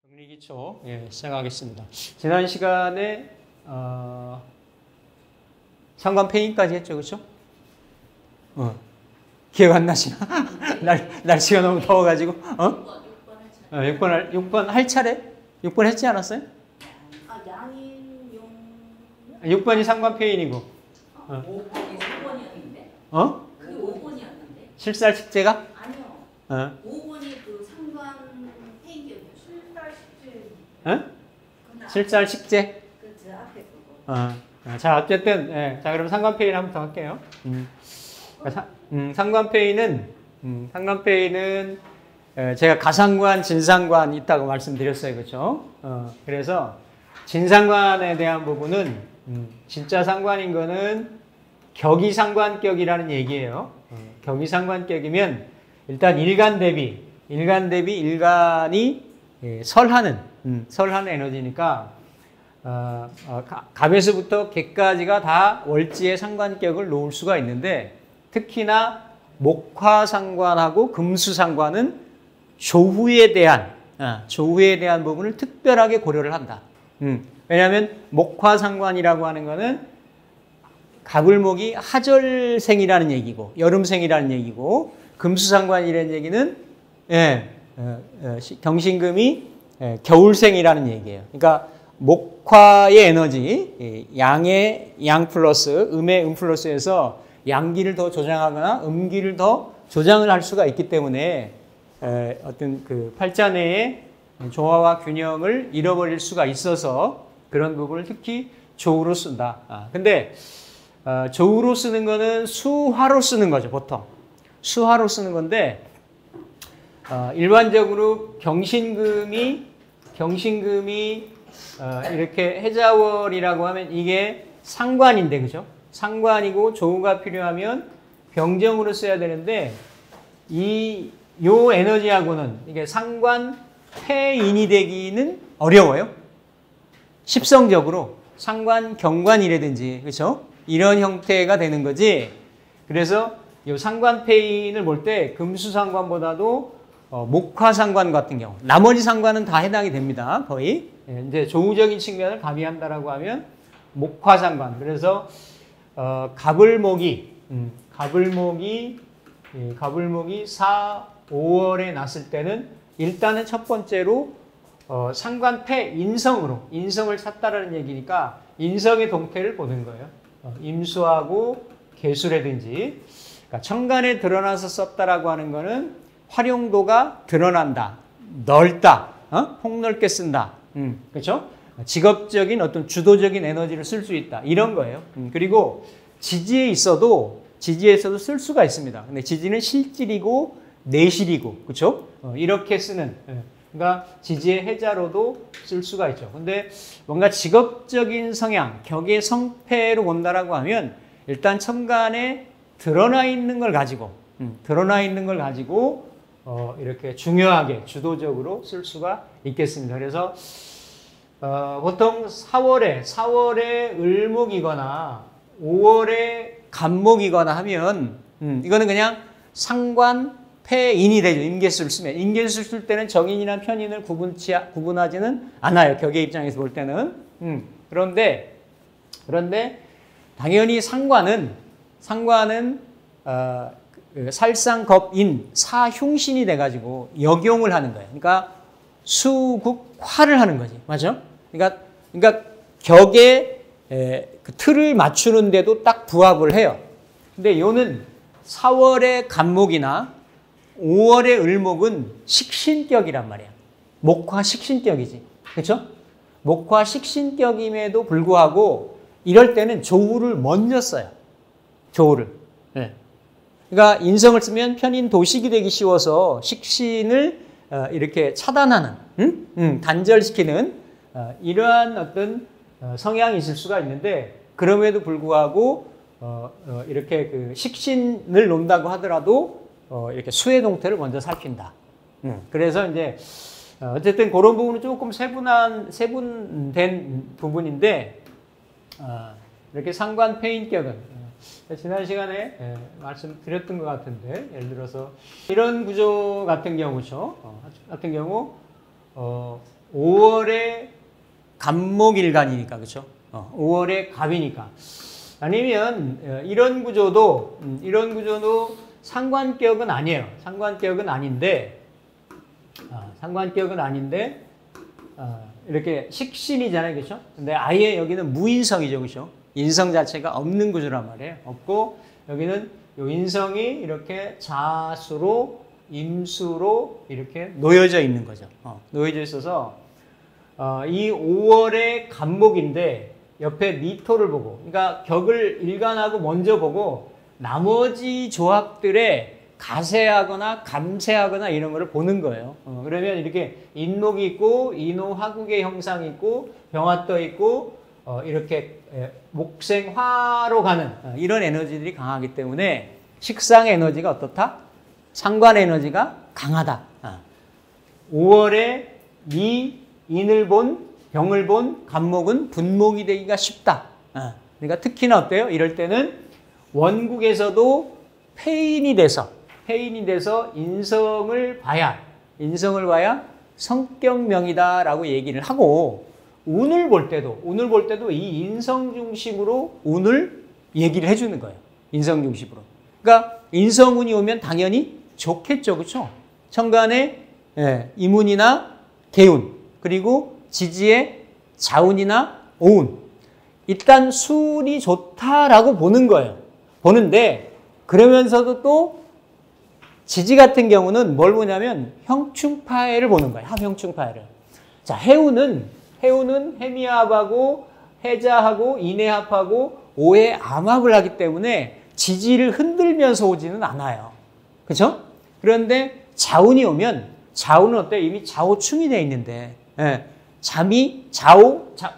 정리기초 시작하겠습니다. 지난 시간에 상관폐인까지 했죠, 그렇죠? 기억 안 나시나? 날씨가 너무 더워가지고 6번 할 차례? 6번 했지 않았어요? 양인 용 6번이 상관폐인이고 5번이 3번이었는데 그게 5번이었는데 실살식재가? 아니요 5번이 그 상관 폐인기였죠. 실살식재? 그 앞에 그거 자, 어쨌든 자, 그럼 상관폐인 한번 더 할게요. 상관폐인은 제가 가상관, 진상관 있다고 말씀드렸어요. 그렇죠? 그래서 진상관에 대한 부분은 진짜 상관인 거는 격이상관격이라는 얘기예요. 격이상관격이면 일단 일간 대비 일간이 설하는 에너지니까 갑에서부터 개까지가 다 월지의 상관격을 놓을 수가 있는데 특히나 목화상관하고 금수상관은 조후에 대한 부분을 특별하게 고려를 한다. 왜냐하면 목화상관이라고 하는 거는 갑을목이 하절생이라는 얘기고 여름생이라는 얘기고 금수상관이라는 얘기는 경신금이 겨울생이라는 얘기예요. 그러니까 목화의 에너지, 양 플러스 음의 음 플러스에서 양기를 더 조장하거나 음기를 더 조장을 할 수가 있기 때문에 어떤 그 팔자 내의 조화와 균형을 잃어버릴 수가 있어서 그런 부분을 특히 조우로 쓴다. 근데 조우로 쓰는 거는 수화로 쓰는 거죠, 보통. 수화로 쓰는 건데 일반적으로 경신금이 이렇게 해자월이라고 하면 이게 상관인데, 그죠? 상관이고 조우가 필요하면 병정으로 써야 되는데 요 에너지하고는 이게 상관 폐인이 되기는 어려워요. 십성적으로 상관 경관이라든지 그렇죠? 이런 형태가 되는 거지. 그래서 요 상관 폐인을 볼 때 금수상관보다도 목화상관 같은 경우 나머지 상관은 다 해당이 됩니다. 거의 이제 조우적인 측면을 가미한다라고 하면 목화상관. 그래서 갑을목이 4, 5월에 났을 때는 일단은 첫 번째로 상관폐 인성을 찾다라는 얘기니까 인성의 동태를 보는 거예요. 임수하고 개수라든지 그러니까 천간에 드러나서 썼다라고 하는 거는 활용도가 드러난다, 넓다, 폭넓게 쓴다, 그렇죠? 직업적인 어떤 주도적인 에너지를 쓸 수 있다 이런 거예요. 그리고 지지에서도 쓸 수가 있습니다. 근데 지지는 실질이고 내실이고 그렇죠? 이렇게 쓰는 그러니까 지지의 해자로도 쓸 수가 있죠. 근데 뭔가 직업적인 성향, 격의 성패로 본다라고 하면 일단 천간에 드러나 있는 걸 가지고 이렇게 중요하게 주도적으로 쓸 수가 있겠습니다. 그래서 보통 4월에 을목이거나 5월에 간목이거나 하면 이거는 그냥 상관 폐인이 되죠. 임계수를 쓰면. 임계수를 쓸 때는 정인이나 편인을 구분하지는 않아요. 격의 입장에서 볼 때는. 그런데 당연히 상관은 살상겁인 사흉신이 돼가지고 역용을 하는 거예요. 그러니까 수국화를 하는 거지. 맞죠? 그러니까 격의 그 틀을 맞추는데도 딱 부합을 해요. 근데 요는 4월의 간목이나 5월의 을목은 식신격이란 말이야. 목화 식신격이지. 그렇죠? 목화 식신격임에도 불구하고 이럴 때는 조우를 먼저 써요. 조우를. 네. 그러니까 인성을 쓰면 편인 도식이 되기 쉬워서 식신을 이렇게 차단하는, 단절시키는 이러한 어떤 성향이 있을 수가 있는데 그럼에도 불구하고 이렇게 그 식신을 논다고 하더라도 이렇게 수의 동태를 먼저 살핀다. 그래서 이제 어쨌든 그런 부분은 조금 세분된 부분인데 이렇게 상관 폐인격은 지난 시간에 말씀드렸던 것 같은데 예를 들어서 이런 구조 같은 경우죠. 같은 경우 5월의 갑목일간이니까 그렇죠. 5월의 갑이니까 아니면 이런 구조도 상관격은 아니에요. 상관격은 아닌데 이렇게 식신이잖아요. 그렇죠? 근데 아예 여기는 무인성이죠. 그렇죠? 인성 자체가 없는 구조란 말이에요. 없고 여기는 요 인성이 이렇게 자수로 임수로 이렇게 놓여져 있는 거죠. 놓여져 있어서 이 5월의 갑목인데 옆에 미토를 보고 그러니까 격을 일간하고 먼저 보고 나머지 조합들의 가세하거나 감세하거나 이런 거를 보는 거예요. 그러면 이렇게 인목이 있고 인호화국의 형상이 있고 병화 떠 있고 이렇게 목생화로 가는 이런 에너지들이 강하기 때문에 식상 에너지가 어떻다? 상관 에너지가 강하다. 5월에 인을 본 병을 본 갑목은 분목이 되기가 쉽다. 그러니까 특히나 어때요? 이럴 때는 원국에서도 폐인이 돼서 인성을 봐야 성격명이다라고 얘기를 하고 운을 볼 때도 이 인성 중심으로 운을 얘기를 해주는 거예요. 인성 중심으로. 그러니까 인성운이 오면 당연히 좋겠죠, 그렇죠? 천간에 이문이나 개운 그리고 지지에 자운이나 오운 일단 수운이 좋다라고 보는 거예요. 보는데 그러면서도 또 지지 같은 경우는 뭘 보냐면 형충파해를 보는 거예요. 합형충파해를. 자, 해운은 해미합하고 해자하고 인해합하고 오해 암합을 하기 때문에 지지를 흔들면서 오지는 않아요. 그렇죠? 그런데 자운이 오면 자운은 어때요? 이미 자오충이 되어 있는데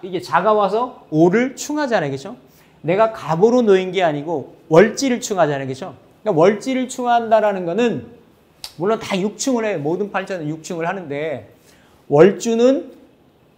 이게 자가 와서 오를 충하잖아요. 그렇죠? 내가 갑으로 놓인 게 아니고 월지를 충하잖아요. 그렇죠? 그러니까 월지를 충한다라는 거는 물론 다 육충을 해요. 모든 팔자는 육충을 하는데 월주는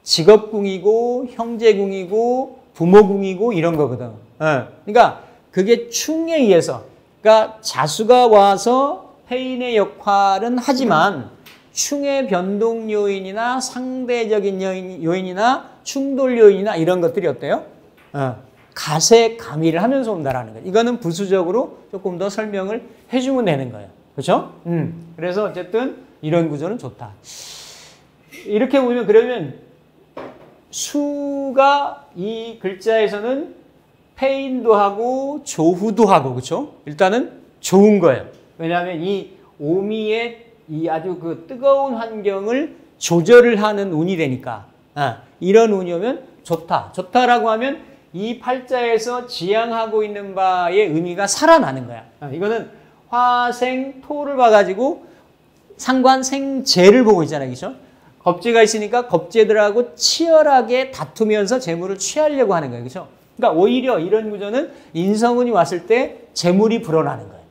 직업궁이고 형제궁이고 부모궁이고 이런 거거든. 그러니까 그게 충에 의해서 그러니까 자수가 와서 폐인의 역할은 하지만 충의 변동 요인이나 상대적인 요인이나 충돌 요인이나 이런 것들이 어때요? 가세 가미를 하면서 온다라는 거예요. 이거는 부수적으로 조금 더 설명을 해주면 되는 거예요. 그렇죠? 그래서 어쨌든 이런 구조는 좋다. 이렇게 보면 그러면 수가 이 글자에서는 폐인도 하고 조후도 하고 그렇죠? 일단은 좋은 거예요. 왜냐하면 이 오미의 이 아주 그 뜨거운 환경을 조절을 하는 운이 되니까 이런 운이 오면 좋다. 좋다라고 하면 이 팔자에서 지향하고 있는 바의 의미가 살아나는 거야. 이거는 화생토를 봐가지고 상관생재를 보고 있잖아요. 그렇죠? 겁재가 있으니까 겁재들하고 치열하게 다투면서 재물을 취하려고 하는 거예요. 그렇죠? 그러니까 오히려 이런 구조는 인성운이 왔을 때 재물이 불어나는 거예요.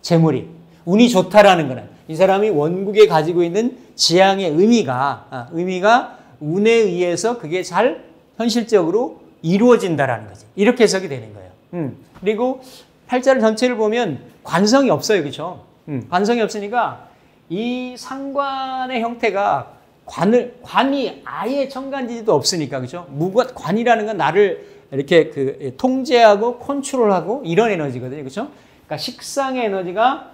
재물이. 운이 좋다라는 거는 이 사람이 원국에 가지고 있는 지향의 의미가 운에 의해서 그게 잘 현실적으로 이루어진다라는 거지. 이렇게 해석이 되는 거예요. 그리고 팔자를 전체를 보면 관성이 없어요. 그렇죠? 관성이 없으니까 이 상관의 형태가 관이 아예 천간지지도 없으니까 그렇죠? 관이라는 건 나를 이렇게 통제하고 컨트롤하고 이런 에너지거든요. 그렇죠? 그러니까 식상의 에너지가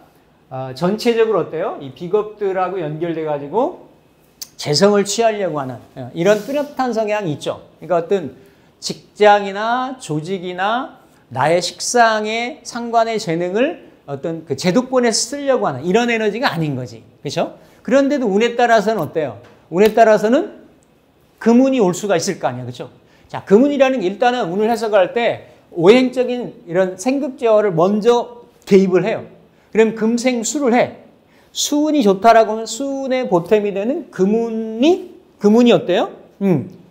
전체적으로 어때요? 이 비겁들하고 연결돼 가지고 재성을 취하려고 하는 이런 뚜렷한 성향이 있죠. 그러니까 어떤 직장이나 조직이나 나의 식상의 상관의 재능을 어떤 그 제도권에 쓰려고 하는 이런 에너지가 아닌 거지. 그렇죠? 그런데도 운에 따라서는 어때요? 운에 따라서는 금운이 올 수가 있을 거 아니야. 그렇죠? 자, 금운이라는 게 일단은 운을 해석할 때 오행적인 이런 생급제어를 먼저 개입을 해요. 그럼 금생수를 해. 수운이 좋다라고 하면 수운의 보탬이 되는 금운이 어때요?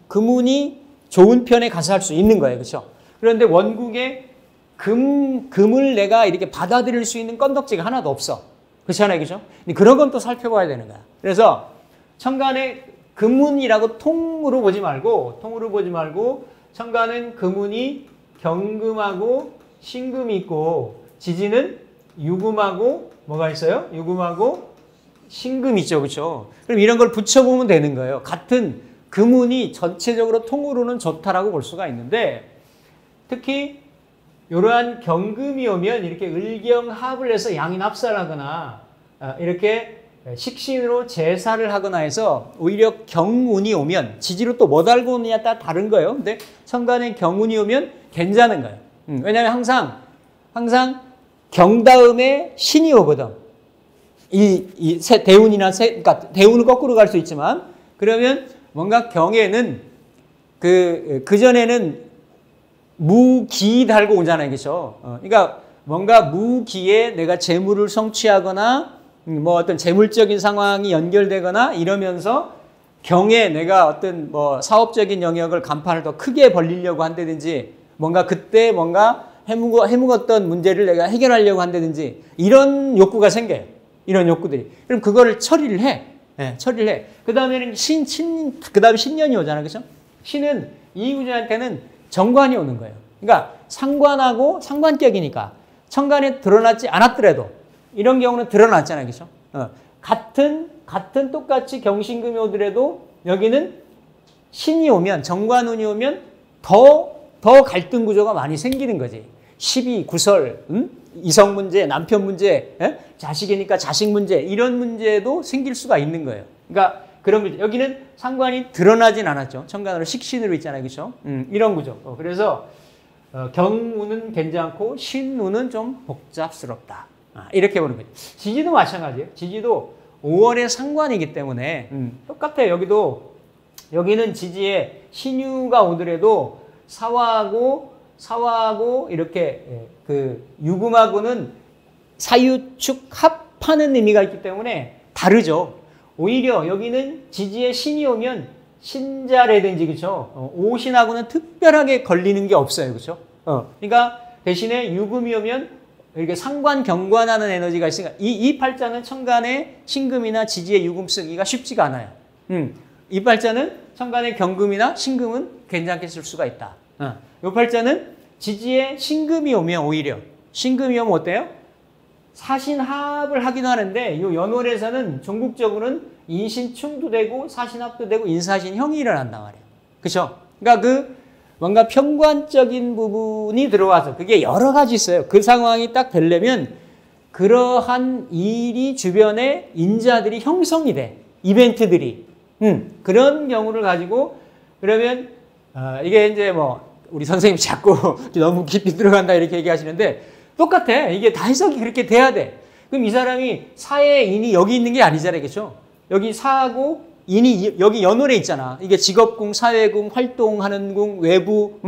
금운이 좋은 편에 가서 할 수 있는 거예요. 그렇죠? 그런데 원국에 금을 내가 이렇게 받아들일 수 있는 건덕지가 하나도 없어. 그렇잖아요. 그렇죠? 그런 건 또 살펴봐야 되는 거야. 그래서 천간에 금운이라고 통으로 보지 말고 천간은 금운이 경금하고 신금이 있고 지지는 유금하고 뭐가 있어요? 유금하고 신금이 있죠. 그렇죠? 그럼 이런 걸 붙여보면 되는 거예요. 같은 금운이 전체적으로 통으로는 좋다라고 볼 수가 있는데 특히 이러한 경금이 오면 이렇게 을경합을 해서 양인합살하거나 이렇게 식신으로 제사를 하거나 해서 오히려 경운이 오면 지지로 또 뭐 달고 오느냐에 따라 다른 거예요. 근데 천간에 경운이 오면 괜찮은 거예요. 왜냐하면 항상 경 다음에 신이 오거든. 대운이나 그러니까 대운은 거꾸로 갈 수 있지만 그러면 뭔가 경에는 그 전에는 무기 달고 오잖아요. 그렇죠? 그러니까 뭔가 무기에 내가 재물을 성취하거나 뭐 어떤 재물적인 상황이 연결되거나 이러면서 경에 내가 어떤 뭐 사업적인 영역을 간판을 더 크게 벌리려고 한다든지 뭔가 그때 뭔가 해묵었던 문제를 내가 해결하려고 한다든지 이런 욕구가 생겨요. 이런 욕구들이. 그럼 그거를 처리를 해. 네, 처리를 해. 그 다음에는 그 다음에 신년이 오잖아요. 그죠? 신은 이 구조한테는 정관이 오는 거예요. 그러니까 상관하고 상관격이니까 천간에 드러나지 않았더라도 이런 경우는 드러났잖아요. 그죠? 같은 똑같이 경신금이 오더라도 여기는 신이 오면 정관운이 오면 더 갈등 구조가 많이 생기는 거지. 시비, 구설, 이성 문제, 남편 문제, 자식이니까 자식 문제 이런 문제도 생길 수가 있는 거예요. 그러니까 그런 구조. 여기는 상관이 드러나진 않았죠. 천간으로 식신으로 있잖아요. 그렇죠? 이런 구조. 그래서 경운은 괜찮고 신운은 좀 복잡스럽다. 이렇게 보는 거죠. 지지도 마찬가지예요. 지지도 5월의 상관이기 때문에 똑같아요. 여기는 지지에 신유가 오더라도 사화하고 이렇게 그 유금하고는 사유축 합하는 의미가 있기 때문에 다르죠. 오히려 여기는 지지에 신이 오면 신자라든지 그렇죠. 오신하고는 특별하게 걸리는 게 없어요. 그렇죠? 그러니까 대신에 유금이 오면 이렇게 상관 경관하는 에너지가 있으니까 이 팔자는 천간에 신금이나 지지에 유금 쓰기가 쉽지가 않아요. 이 팔자는 천간에 경금이나 신금은 괜찮게 쓸 수가 있다. 이 팔자는 지지에 신금이 오면 오히려 신금이 오면 어때요? 사신합을 하기도 하는데 이 연월에서는 종국적으로는 인신충도 되고 사신합도 되고 인사신형이 일어난단 말이에요. 그렇죠? 그러니까 뭔가 평관적인 부분이 들어와서 그게 여러 가지 있어요. 그 상황이 딱 되려면 그러한 일이 주변에 인자들이 형성이 돼. 이벤트들이. 그런 경우를 가지고 그러면 이게 이제 뭐 우리 선생님이 자꾸 너무 깊이 들어간다 이렇게 얘기하시는데 똑같아. 이게 다 해석이 그렇게 돼야 돼. 그럼 이 사람이 사의 인이 여기 있는 게 아니잖아요. 그렇죠? 여기 사하고 인이 여기 연월에 있잖아. 이게 직업궁, 사회궁, 활동하는 궁, 외부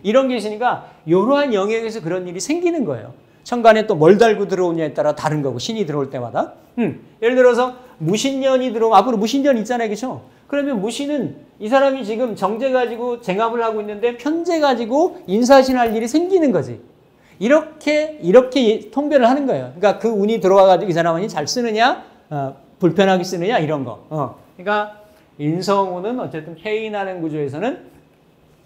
이런 게 있으니까 이러한 영역에서 그런 일이 생기는 거예요. 천간에 또 뭘 달고 들어오냐에 따라 다른 거고 신이 들어올 때마다. 예를 들어서 무신년이 들어오면 앞으로 무신년 있잖아요. 그렇죠? 그러면 무신은 이 사람이 지금 정제 가지고 쟁합을 하고 있는데 편제 가지고 인사신할 일이 생기는 거지. 이렇게 통변을 하는 거예요. 그러니까 그 운이 들어와가지고 이 사람이 잘 쓰느냐, 불편하게 쓰느냐 이런 거. 그러니까 인성운은 어쨌든 해인하는 구조에서는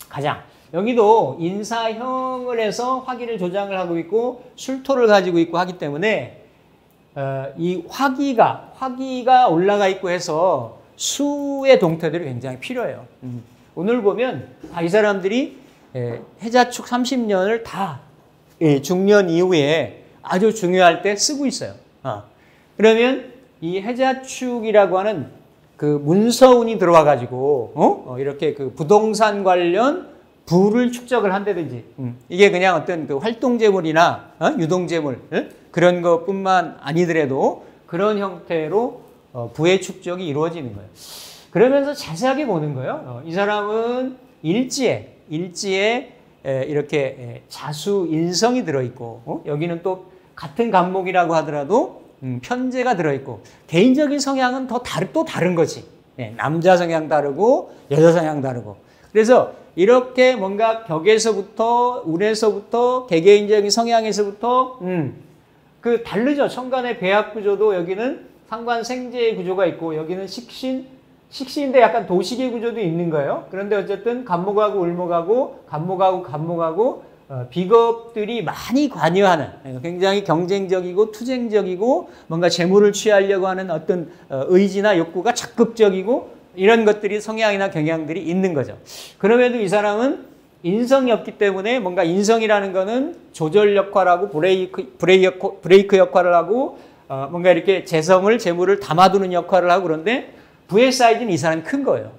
가장 여기도 인사형을 해서 화기를 조장을 하고 있고 술토를 가지고 있고 하기 때문에 이 화기가 올라가 있고 해서 수의 동태들이 굉장히 필요해요. 오늘 보면 이 사람들이 해자축 30년을 다 중년 이후에 아주 중요할 때 쓰고 있어요. 그러면 이 해자축이라고 하는 그 문서운이 들어와 가지고 이렇게 그 부동산 관련 부를 축적을 한다든지 이게 그냥 어떤 그 활동재물이나 유동재물 그런 것뿐만 아니더라도 그런 형태로 부의 축적이 이루어지는 거예요. 그러면서 자세하게 보는 거예요. 이 사람은 일지에 이렇게 자수 인성이 들어있고 여기는 또 같은 간목이라고 하더라도 편제가 들어있고 개인적인 성향은 또 다른 거지. 남자 성향 다르고 여자 성향 다르고 그래서 이렇게 뭔가 격에서부터 운에서부터 개개인적인 성향에서부터 그 다르죠. 천간의 배합 구조도 여기는 상관 생재의 구조가 있고 여기는 식신인데 약간 도식의 구조도 있는 거예요. 그런데 어쨌든 간목하고 을목하고 간목하고 비겁들이 많이 관여하는 굉장히 경쟁적이고 투쟁적이고 뭔가 재물을 취하려고 하는 어떤 의지나 욕구가 적극적이고 이런 것들이 성향이나 경향들이 있는 거죠. 그럼에도 이 사람은 인성이 없기 때문에 뭔가 인성이라는 거는 조절 역할하고 브레이크 역할을 하고 뭔가 이렇게 재물을 담아두는 역할을 하고 그런데 부의 사이즈는 이 사람이 큰 거예요.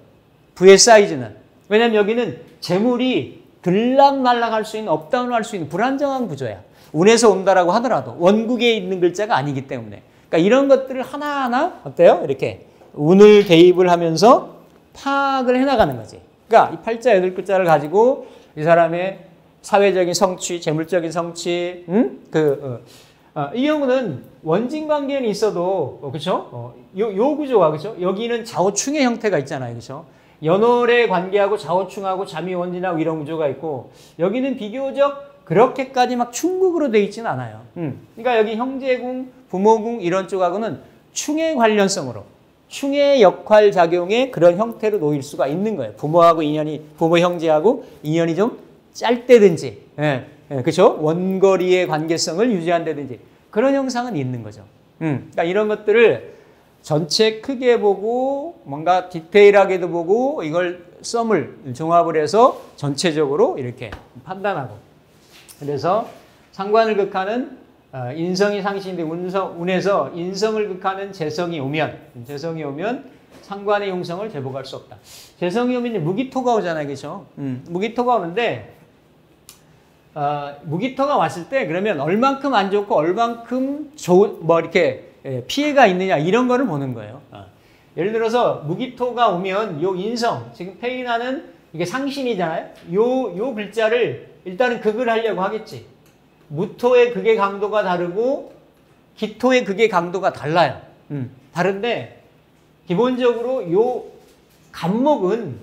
부의 사이즈는. 왜냐하면 여기는 재물이 들락날락할 수 있는 업다운할 수 있는 불안정한 구조야. 운에서 온다라고 하더라도 원국에 있는 글자가 아니기 때문에. 그러니까 이런 것들을 하나하나 어때요? 이렇게 운을 대입을 하면서 파악을 해나가는 거지. 그러니까 이 팔자 8글자를 가지고 이 사람의 사회적인 성취, 재물적인 성취, 이 경우는 원진 관계는 있어도, 그렇죠? 요 구조가, 그렇죠? 여기는 좌우충의 형태가 있잖아요, 그렇죠? 연월의 관계하고 좌우충하고 잠이원진하고 이런 구조가 있고, 여기는 비교적 그렇게까지 막 충국으로 돼 있지는 않아요. 그러니까 여기 형제궁, 부모궁 이런 쪽하고는 충의 관련성으로, 충의 역할 작용의 그런 형태로 놓일 수가 있는 거예요. 부모 형제하고 인연이 좀 짧다든지, 그렇죠? 원거리의 관계성을 유지한다든지 그런 형상은 있는 거죠. 그러니까 이런 것들을 전체 크게 보고 뭔가 디테일하게도 보고 이걸 썸을 종합을 해서 전체적으로 이렇게 판단하고 그래서 상관을 극하는 인성이 상신인데 운에서 인성을 극하는 재성이 오면 상관의 흉성을 제복할 수 없다. 재성이 오면 무기토가 오잖아요. 그렇죠? 무기토가 오는데 무기토가 왔을 때 그러면 얼만큼 안 좋고 얼만큼 이렇게 피해가 있느냐 이런 거를 보는 거예요. 예를 들어서 무기토가 오면 요 인성 지금 페이나는 이게 상신이잖아요. 요 글자를 일단은 극을 하려고 하겠지. 무토의 극의 강도가 다르고 기토의 극의 강도가 달라요. 다른데 기본적으로 요 간목은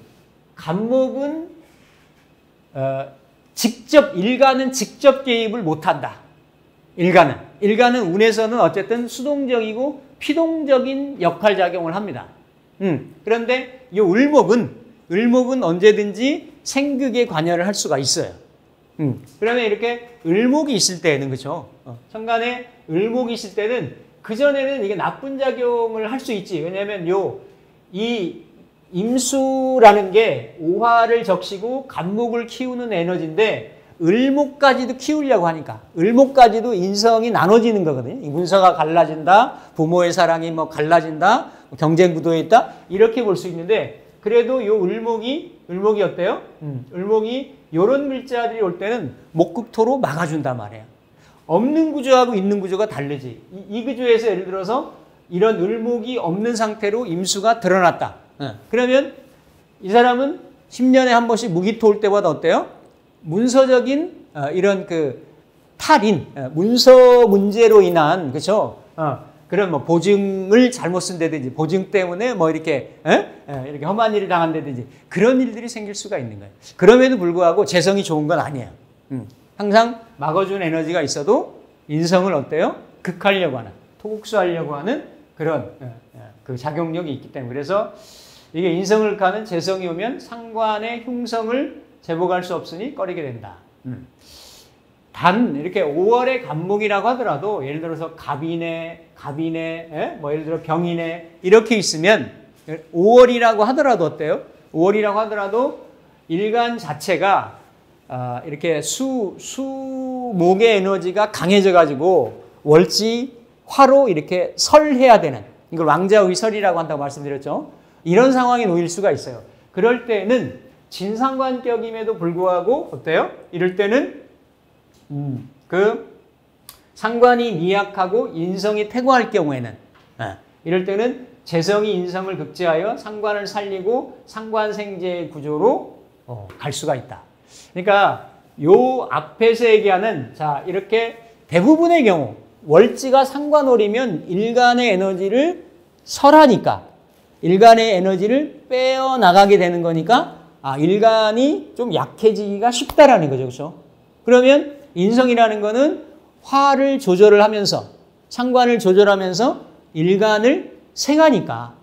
일간은 직접 개입을 못한다. 일간은 운에서는 어쨌든 수동적이고 피동적인 역할 작용을 합니다. 그런데 이 을목은 언제든지 생극에 관여를 할 수가 있어요. 그러면 이렇게 을목이 있을 때는 그렇죠. 천간에 을목이 있을 때는 그 전에는 이게 나쁜 작용을 할 수 있지. 왜냐하면 이 임수라는 게 오화를 적시고 간목을 키우는 에너지인데 을목까지도 키우려고 하니까 을목까지도 인성이 나눠지는 거거든요. 문서가 갈라진다, 부모의 사랑이 갈라진다, 경쟁 구도에 있다 이렇게 볼 수 있는데 그래도 요 을목이 어때요? 을목이 요런 글자들이 올 때는 목극토로 막아준단 말이에요. 없는 구조하고 있는 구조가 다르지. 이 구조에서 예를 들어서 이런 을목이 없는 상태로 임수가 드러났다. 그러면 이 사람은 10년에 한 번씩 무기토 올 때마다 어때요? 문서적인 이런 탈인, 문서 문제로 인한 그렇죠? 그런 보증을 잘못 쓴다든지 보증 때문에 이렇게 험한 일을 당한다든지 그런 일들이 생길 수가 있는 거예요. 그럼에도 불구하고 재성이 좋은 건 아니에요. 항상 막아준 에너지가 있어도 인성을 어때요? 극하려고 하는, 토국수하려고 하는 그런 그 작용력이 있기 때문에 그래서 이게 인성을 극하는 재성이 오면 상관의 흉성을 제복할 수 없으니 꺼리게 된다. 단 이렇게 5월의 간목이라고 하더라도 예를 들어서 갑이네, 예를 들어 병이네 이렇게 있으면 5월이라고 하더라도 어때요? 5월이라고 하더라도 일간 자체가 이렇게 수목의 에너지가 강해져 가지고 월지 화로 이렇게 설해야 되는 이걸 왕자의설이라고 한다고 말씀드렸죠. 이런 상황에 놓일 수가 있어요. 그럴 때는 진상관격임에도 불구하고 어때요? 이럴 때는 상관이 미약하고 인성이 퇴고할 경우에는 이럴 때는 재성이 인성을 극제하여 상관을 살리고 상관생재의 구조로 갈 수가 있다. 그러니까 요 앞에서 얘기하는 자 이렇게 대부분의 경우 월지가 상관월이면 일간의 에너지를 설하니까 일간의 에너지를 빼어나가게 되는 거니까 일간이 좀 약해지기가 쉽다라는 거죠. 그렇죠? 그러면 인성이라는 거는 화를 조절을 하면서 상관을 조절하면서 일간을 생하니까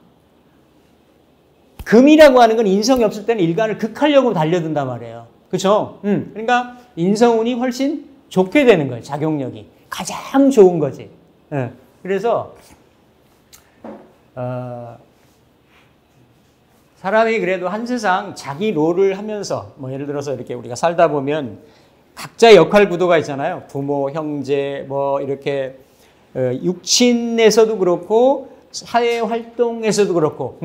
금이라고 하는 건 인성이 없을 때는 일간을 극하려고 달려든단 말이에요. 그렇죠? 그러니까 인성운이 훨씬 좋게 되는 거예요. 작용력이 가장 좋은 거지. 예. 그래서 사람이 그래도 한 세상 자기 롤을 하면서 뭐 예를 들어서 이렇게 우리가 살다 보면 각자의 역할 구도가 있잖아요. 부모, 형제, 뭐 이렇게 육친에서도 그렇고 사회 활동에서도 그렇고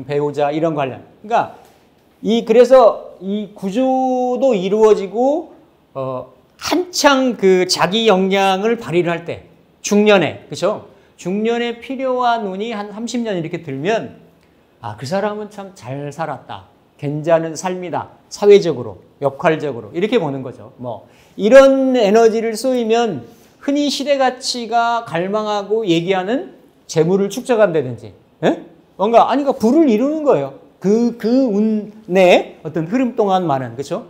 배우자 이런 관련. 그러니까 그래서 이 구조도 이루어지고 한창 그 자기 역량을 발휘를 할 때 중년에 그렇죠? 중년에 필요한 운이 한 30년 이렇게 들면 그 사람은 참 잘 살았다. 괜찮은 삶이다. 사회적으로, 역할적으로 이렇게 보는 거죠. 뭐 이런 에너지를 쏘이면 흔히 시대 가치가 갈망하고 얘기하는 재물을 축적한다든지, 예? 뭔가 그러니까 부를 이루는 거예요. 그 운의 어떤 흐름 동안만은 그렇죠?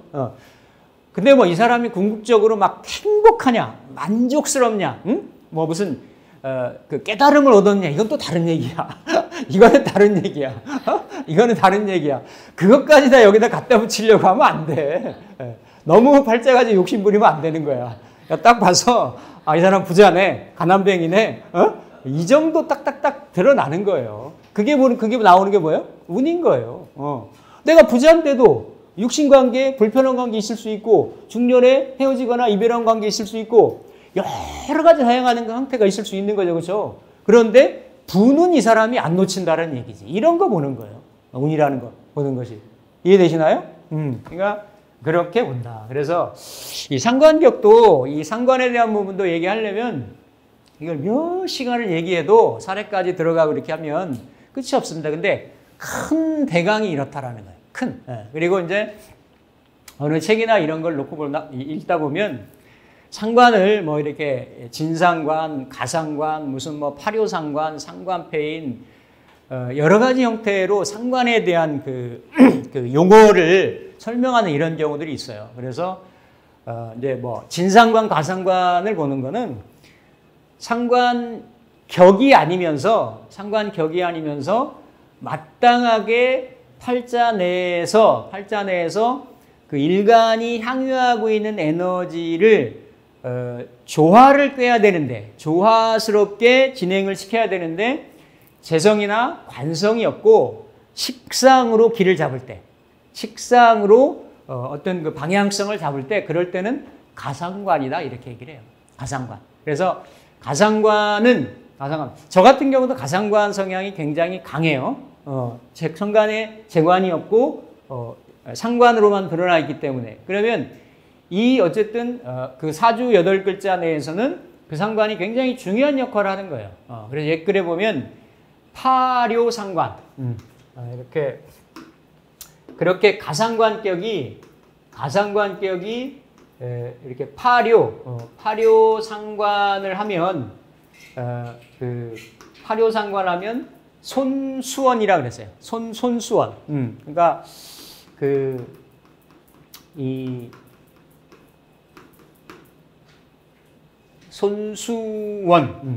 근데 뭐 이 사람이 궁극적으로 막 행복하냐, 만족스럽냐, 뭐 무슨 그 깨달음을 얻었냐, 이건 또 다른 얘기야. 이거는 다른 얘기야. 이거는 다른 얘기야. 그것까지 다 여기다 갖다 붙이려고 하면 안 돼. 너무 팔자가지 욕심 부리면 안 되는 거야. 딱 봐서 이 사람 부자네, 가난뱅이네, 이 정도 딱딱딱 드러나는 거예요. 그게 나오는 게 뭐예요? 운인 거예요. 내가 부자인데도 육신관계, 불편한 관계 있을 수 있고, 중년에 헤어지거나 이별한 관계 있을 수 있고, 여러 가지 다양한 형태가 있을 수 있는 거죠. 그렇죠? 그런데 부는 이 사람이 안 놓친다는 얘기지. 이런 거 보는 거예요. 운이라는 거 보는 것이. 이해되시나요? 그러니까 그렇게 본다. 그래서 이 상관격도 이 상관에 대한 부분도 얘기하려면 이걸 몇 시간을 얘기해도 사례까지 들어가고 이렇게 하면 끝이 없습니다. 근데 큰 대강이 이렇다라는 거예요. 큰. 그리고 이제 어느 책이나 이런 걸 놓고 읽다 보면 상관을 뭐 이렇게 진상관, 가상관, 무슨 뭐 파료상관, 상관패인 여러 가지 형태로 상관에 대한 그 용어를 설명하는 이런 경우들이 있어요. 그래서 이제 뭐 진상관, 가상관을 보는 거는 상관격이 아니면서 마땅하게 팔자 내에서 그 일간이 향유하고 있는 에너지를 조화를 꾀야 되는데, 조화스럽게 진행을 시켜야 되는데 재성이나 관성이 없고 식상으로 길을 잡을 때, 식상으로 어떤 그 방향성을 잡을 때, 그럴 때는 가상관이다 이렇게 얘기를 해요. 가상관. 그래서 가상관. 저 같은 경우도 가상관 성향이 굉장히 강해요. 제 천간에 재관이 없고 상관으로만 드러나 있기 때문에. 그러면 어쨌든 그 사주 8글자 내에서는 그 상관이 굉장히 중요한 역할을 하는 거예요. 그래서 옛글에 보면 파료상관, 이렇게 그렇게 가상관격이 이렇게 파료상관을 하면 그 파료상관하면 손수원이라 그랬어요. 손수원. 그러니까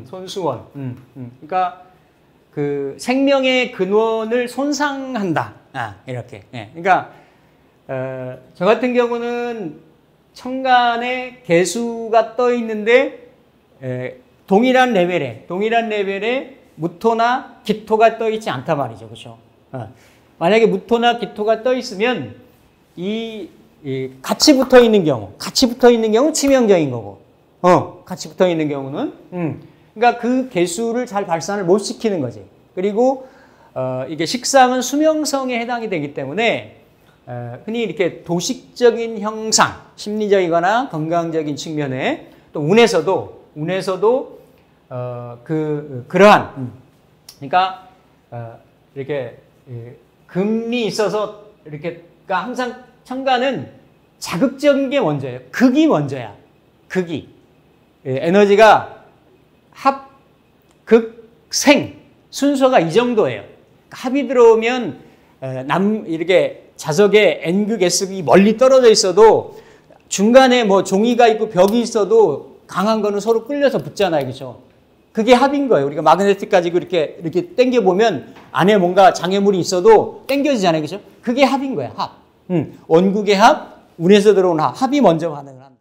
손수원. 그러니까 그 생명의 근원을 손상한다. 이렇게. 그러니까 저 같은 경우는 천간에 개수가 떠 있는데 동일한 레벨에 무토나 기토가 떠 있지 않단 말이죠. 그렇죠? 만약에 무토나 기토가 떠 있으면 같이 붙어 있는 경우 치명적인 거고. 같이 붙어 있는 경우는 그러니까 그 개수를 잘 발산을 못 시키는 거지. 그리고 이게 식상은 수명성에 해당이 되기 때문에 흔히 이렇게 도식적인 형상, 심리적이거나 건강적인 측면에 또 운에서도 그러한 그러니까 이렇게 금리 있어서 이렇게 그러니까 항상 천간은 자극적인 게 먼저예요. 극이 먼저야. 극이 에너지가 합, 극, 생 순서가 이 정도예요. 합이 들어오면 이렇게 자석에 N극, S극이 멀리 떨어져 있어도 중간에 뭐 종이가 있고 벽이 있어도 강한 거는 서로 끌려서 붙잖아요. 그렇죠? 그게 합인 거예요. 우리가 마그네틱 가지고 이렇게 당겨보면 안에 뭔가 장애물이 있어도 당겨지잖아요. 그렇죠? 그게 합인 거야. 합. 원극의 합, 운에서 들어온 합이 먼저 반응을 한다.